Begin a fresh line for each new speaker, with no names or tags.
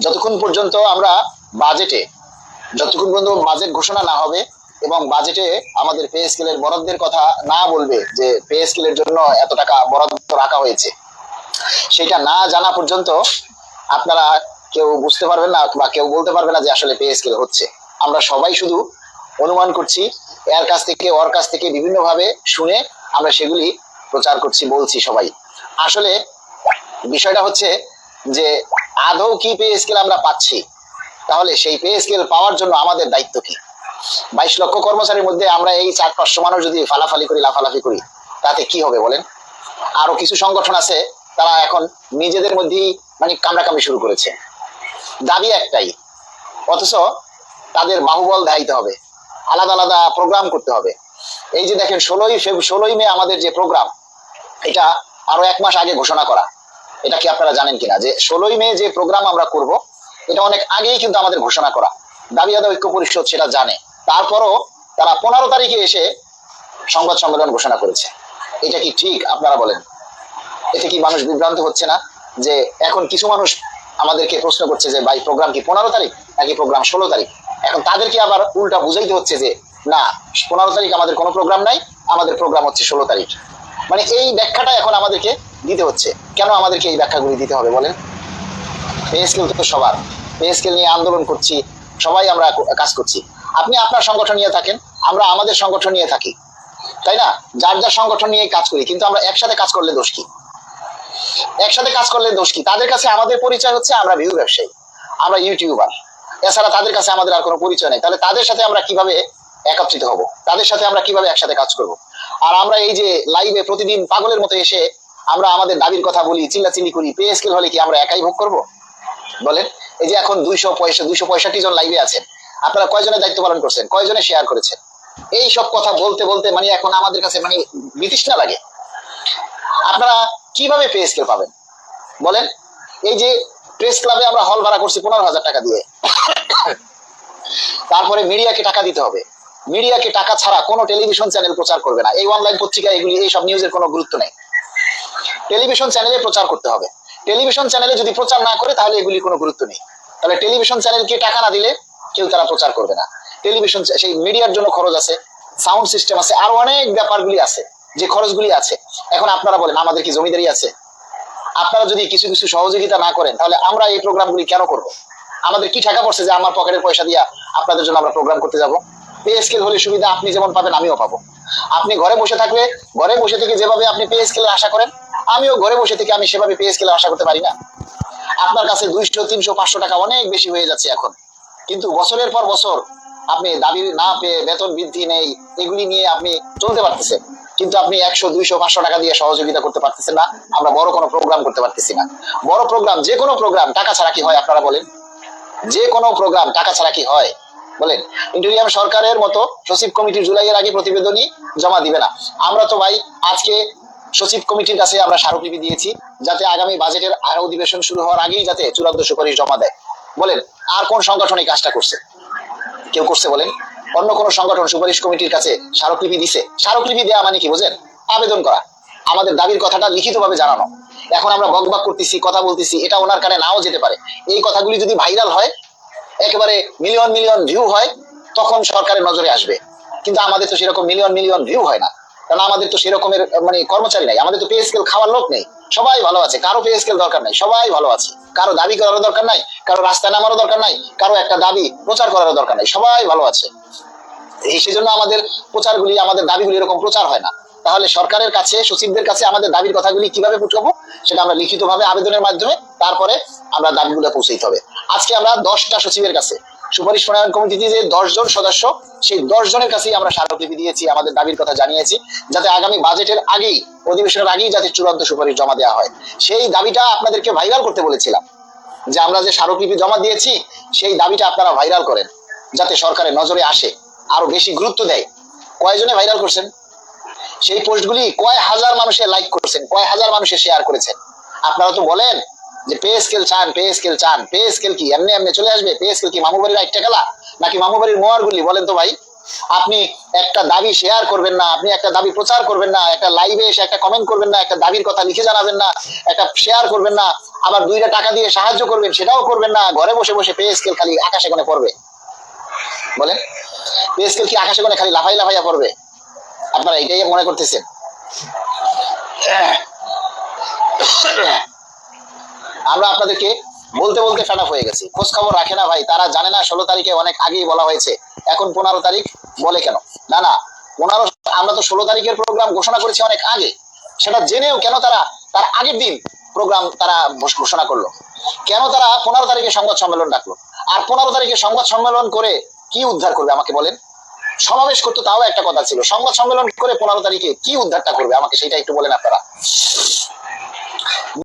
যতক্ষণ পর্যন্ত আমরা বাজেটে যতক্ষণ পর্যন্ত বাজেট ঘোষণা না হবে এবং বাজেটে আমাদের পে স্কেলের বরাদ্দের কথা না বলবে যে পে স্কেলের জন্য এত টাকা বরাদ্দ রাখা হয়েছে, সেটা না জানা পর্যন্ত আপনারা কেউ বুঝতে পারবেন না বা কেউ বলতে পারবে না যে আসলে পে স্কেল হচ্ছে। আমরা সবাই শুধু অনুমান করছি, এর কাছ থেকে ওর কাছ থেকে বিভিন্ন ভাবে শুনে আমরা সেগুলি প্রচার করছি, বলছি সবাই। আসলে বিষয়টা হচ্ছে যে আদৌ কি পে স্কেল আমরা পাচ্ছি, তাহলে সেই পে স্কেল পাওয়ার জন্য আমাদের দায়িত্ব কি? 22 লক্ষ কর্মচারীর মধ্যে আমরা এই 400-500 মানুষ যদি ফালাফালি করি, লাফালাফি করি, তাতে কি হবে বলেন? আরো কিছু সংগঠন আছে, তারা এখন নিজেদের মধ্যেই মানে কামড়াকামড়ি শুরু করেছে, দাবি একটাই, অথচ তাদের বাহুবল দেখাইতে হবে, আলাদা আলাদা প্রোগ্রাম করতে হবে। এই যে দেখেন 16ই মে আমাদের যে প্রোগ্রাম, এটা আরো 1 মাস আগে ঘোষণা করা। এটা কি আপনারা জানেন কিনা যে 16ই মে যে প্রোগ্রাম আমরা করব, এটা অনেক আগেই কিন্তু আমাদের ঘোষণা করা। দাবি আদায় ঐক্য পরিষদ সেটা জানে, তারপরও তারা 15 তারিখে এসে সংবাদ সম্মেলন ঘোষণা করেছে। এটা কি ঠিক আপনারা বলেন? এতে কি মানুষ বিভ্রান্ত হচ্ছে না? যে এখন কিছু মানুষ আমাদেরকে প্রশ্ন করছে যে ভাই প্রোগ্রাম কি 15 তারিখ নাকি প্রোগ্রাম 16 তারিখ? এখন তাদেরকে আবার উল্টা বুঝাইতে হচ্ছে যে না, 15 তারিখ আমাদের কোনো প্রোগ্রাম নাই, আমাদের প্রোগ্রাম হচ্ছে 16 তারিখ। মানে এই ব্যাখ্যাটা এখন আমাদেরকে দিতে হচ্ছে। কেন আমাদেরকে এই ব্যাখ্যাগুলি দিতে হবে বলেন? পে স্কেল তো সবার, পে স্কেল নিয়ে আন্দোলন করছি, সবাই আমরা কাজ করছি। আপনি আপনার সংগঠন নিয়ে থাকেন, আমরা আমাদের সংগঠন নিয়ে থাকি, তাই না? যার যার সংগঠন নিয়ে কাজ করি, কিন্তু আমরা একসাথে কাজ করলে দোষ কি? একসাথে কাজ করলে দোষ কি? তাদের কাছে আমাদের পরিচয় হচ্ছে আমরা ভিউ ব্যবসায়ী, আমরা ইউটিউবার, এছাড়া তাদের কাছে আমাদের আর কোনো পরিচয় নেই। তাহলে তাদের সাথে আমরা কিভাবে একত্রিত হব? তাদের সাথে আমরা কিভাবে একসাথে কাজ করব? আর আমরা এই যে লাইভে প্রতিদিন পাগলের মতো এসে আমরা আমাদের দাবির কথা বলি, চিল্লাচিল্লি করি, পে স্কেল হলে কি আমরা একাই ভোগ করব বলেন? এই যে এখন 265 জন লাইভে আছেন, আপনারা কয়জনের দায়িত্ব পালন করছেন, কয়জনে শেয়ার করেছেন? এই সব কথা বলতে বলতে মানে এখন আমাদের কাছে মানে বিতৃষ্ণা লাগে। আপনারা কিভাবে পে স্কেল পাবেন বলেন? এই যে প্রেস ক্লাবে আমরা হল ভাড়া করছি 15,000 টাকা দিয়ে, তারপরে মিডিয়াকে টাকা দিতে হবে। মিডিয়াকে টাকা ছাড়া কোনো টেলিভিশন চ্যানেল প্রচার করবে না, এই অনলাইন পত্রিকা এগুলি এই সব নিউজের কোনো গুরুত্ব নেই। টেলিভিশন চ্যানেলে প্রচার করতে হবে। টেলিভিশন চ্যানেলে যদি প্রচার না করে তাহলে এগুলি কোনো গুরুত্ব নেই। তাহলে টেলিভিশন চ্যানেলকে টাকা না দিলে কেউ তারা প্রচার করবে না। টেলিভিশন সেই মিডিয়ার জন্য খরচ আছে, সাউন্ড সিস্টেম আছে, আরো অনেক ব্যাপারগুলি আছে, যে খরচগুলি আছে। এখন আপনারা বলেন আমাদের কি জমিদারি আছে? আপনারা যদি কিছু কিছু সহযোগিতা না করেন তাহলে আমরা এই প্রোগ্রামগুলি কেন করব? আমাদের কি টাকা পড়ছে যে আমার পকেটের পয়সা দিয়া আপনাদের জন্য আমরা প্রোগ্রাম করতে যাব? পে স্কেল হলে সুবিধা আপনি যেমন পাবেন আমিও পাবো। আপনি ঘরে বসে থাকলে ঘরে বসে থেকে যেভাবে আপনি পে স্কেলের আশা করেন, আমিও ঘরে বসে থেকে আমি সেভাবে পে স্কেলের আশা করতে পারি না? আপনার কাছে 200, 300, 500 টাকা অনেক বেশি হয়ে যাচ্ছে এখন, কিন্তু বছরের পর বছর আপনি দাবি না পেয়ে, বেতন বৃদ্ধি নেই, এগুলি নিয়ে আপনি চলতে পারতেছেন, কিন্তু আপনি 100, 200, 500 টাকা দিয়ে সহযোগিতা করতে পারতেছেন না। আমরা বড় কোনো প্রোগ্রাম করতে পারতেছি না। বড় প্রোগ্রাম, যে কোনো প্রোগ্রাম টাকা ছাড়া কি হয় আপনারা বলেন? যে কোনো প্রোগ্রাম টাকা ছাড়া কি হয় বলেন? ইন্টেরিয়াম সরকারের মতো সচিব কমিটি জুলাইয়ের আগে প্রতিবেদনই জমা দিবে না। আমরা তো ভাই আজকে সচিব কমিটির কাছে আমরা স্মারকলিপি দিয়েছি, যাতে আগামী বাজেটের অধিবেশন শুরু হওয়ার আগেই যাতে চূড়ান্ত সুপারিশ জমা দেয়। বলেন আর কোন সংগঠন এই কাজটা করছে? কেউ করছে বলেন? অন্য কোন সংগঠন সুপারিশ কমিটির কাছে স্মারকলিপি দিছে? স্মারকলিপি দেওয়া মানে কি বোঝেন? আবেদন করা, আমাদের দাবির কথাটা লিখিতভাবে জানানো। এখন আমরা বকবক করতেছি, কথা বলতেছি, এটা ওনার কানে নাও যেতে পারে। এই কথাগুলি যদি ভাইরাল হয়, একেবারে মিলিয়ন মিলিয়ন ভিউ হয়, তখন সরকারের নজরে আসবে। কিন্তু আমাদের তো সেরকম মিলিয়ন মিলিয়ন ভিউ হয় না, কারণ আমাদের তো সেরকমের মানে কর্মচারী নাই, আমাদের তো পে স্কেল খাওয়ার লোক নেই। সবাই ভালো আছে, কারো পে স্কেল দরকার নাই, সবাই ভালো আছে। কারো দাবি করারও দরকার নাই, কারো রাস্তায় নামারও দরকার নাই, কারো একটা দাবি প্রচার করারও দরকার নাই, সবাই ভালো আছে। এই সেজন্য আমাদের প্রচারগুলি, আমাদের দাবিগুলি এরকম প্রচার হয় না। তাহলে সরকারের কাছে, সচিবদের কাছে আমাদের দাবির কথাগুলি কিভাবে পৌঁছাবো? সেটা আমরা লিখিতভাবে আবেদনের মাধ্যমে তারপরে আমরা দাবিগুলো পৌঁছাইতে হবে। আজকে আমরা 10টা সচিবের কাছে, সুপারিশ প্রণয়ন কমিটিতে যে 10 জন সদস্য, সেই 10 জনের কাছেই আমরা স্মারকলিপি দিয়েছি, আমাদের দাবির কথা জানিয়েছি, যাতে আগামী বাজেটের আগেই, অধিবেশনের আগেই যাতে চূড়ান্ত সুপারিশ জমা দেওয়া হয়। সেই দাবিটা আপনাদেরকে ভাইরাল করতে বলেছিলাম, যে আমরা যে স্মারকলিপি জমা দিয়েছি সেই দাবিটা আপনারা ভাইরাল করেন, যাতে সরকারের নজরে আসে, আরো বেশি গুরুত্ব দেয়। কয়জনে ভাইরাল করছেন? সেই পোস্টগুলি কয় হাজার মানুষের লাইক করছেন, কয় হাজার মানুষের শেয়ার করেছেন? আপনারা তো বলেন যে পে স্কেল চান, পে স্কেল চান। পে স্কেল কি এমনি এমনি চলে আসবে? পে স্কেল কি মামু বাড়ির 1 টাকা নাকি মামু বাড়ির মোয়ার গুলি? বলেন তো ভাই, আপনি একটা দাবি শেয়ার করবেন না, আপনি একটা দাবি প্রচার করবেন না, একটা লাইভে এসে একটা কমেন্ট করবেন না, একটা দাবির কথা লিখে জানাবেন না, একটা শেয়ার করবেন না, আবার 2টা টাকা দিয়ে সাহায্য করবেন সেটাও করবেন না, ঘরে বসে বসে পে স্কেল খালি আকাশে কোণে পড়বে। বলেন, পে স্কেল কি আকাশে কোণে খালি লাফাই লাফাইয়া পড়বে? আপনারা এটাই মনে করতেছেন? আমরা আপনাদেরকে বলতে বলতে ফেড আপ হয়ে গেছি। খোঁজ খবর রাখে না ভাই, তারা জানে না 16 তারিখে অনেক আগেই বলা হয়েছে, এখন 15 তারিখ বলে কেন? না না, 15, আমরা তো 16 তারিখের প্রোগ্রাম ঘোষণা করেছি অনেক আগে, সেটা জেনেও কেন তারা তার আগের দিন প্রোগ্রাম তারা ঘোষণা করলো? কেন তারা 15 তারিখে সংবাদ সম্মেলন ডাকলো? আর 15 তারিখে সংবাদ সম্মেলন করে কি উদ্ধার করবে আমাকে বলেন? সমাবেশ করতে তাও একটা কথা ছিল, সংবাদ সম্মেলন করে 15 তারিখে কি উদ্ধারটা করবে আমাকে সেটা একটু বলেন আপনারা।